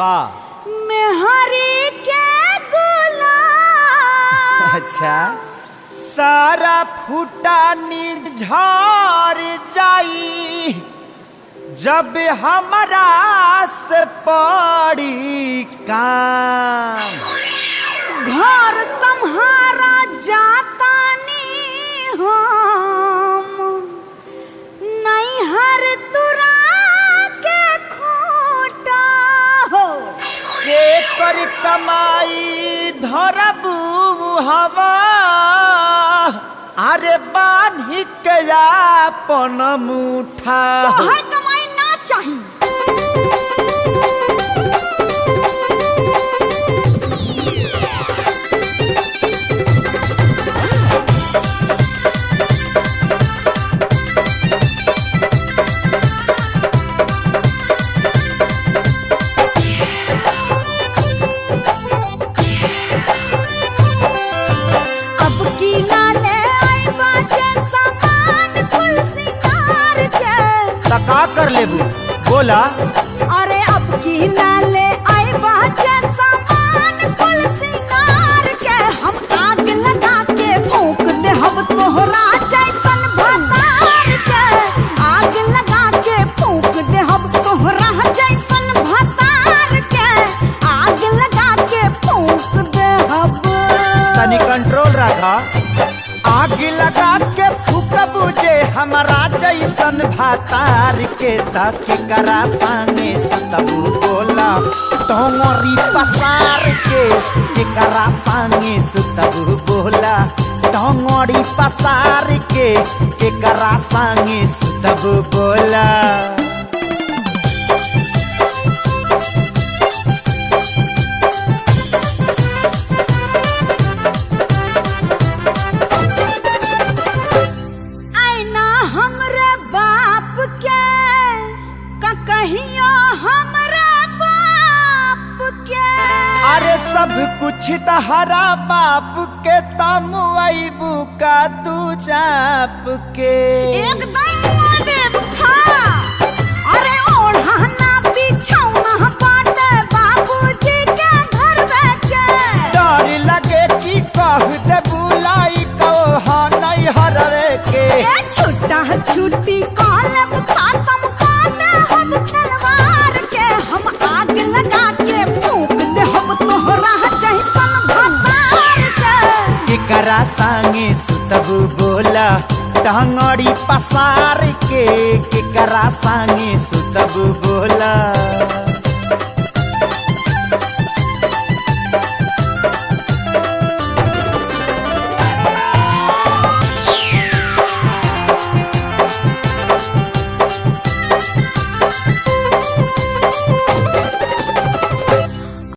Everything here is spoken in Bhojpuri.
का मेहरी के गुलाब अच्छा सारा फूटा निझर जाई जब हमरा से पड़ी काम। घर सम्हारा जातानी हम नैहर तुरा के खूटा हो के कर कमाई धरबू हवा अरे बान्ही के अपन मुठा तोहर कमाई ना चाही। अब की नाले आइबा जे सामान कुल सिंगार के त का कर लेबू बोला। अरे अब की नाले आइबा जे सामान कुल सिंगार के हम आग लगा के फूंक दे हम तोहरा जैसन भतार के आग लगा के फूंक दे हम तोहरा जैसन भतार के आग लगा के फूंक दे हम। तनी कंट्रोल रखा। आग लगा के फूकबू जे हमारा जैसन भातार के तक करा साने सतबू बोला टोंगरी पसार के करा साने सुतबू बोला टोंगरी पसार के करा साने सुतबू बोला। आईना हमरे बाप के का कहियो हमरे बाप के अरे सब कुछ तहरा बाप के तम अबू का तू चाप के एकदम मोदे हाँ। अरे ओढ़ाना बिछौना बाटे बाबूजी के घर के डर लगे कि कह दे बुलाई कहो नहीं हरवे के ए छुट्टा छुट्टी कॉलब खत्म काटे हम खिलवाड़ के हम आग लगा के फूंक दे हम तोहरा जैसन भतार के करा संगे सुतबू बोला टंगड़ी पसार के करा संगे सुतबू बोला।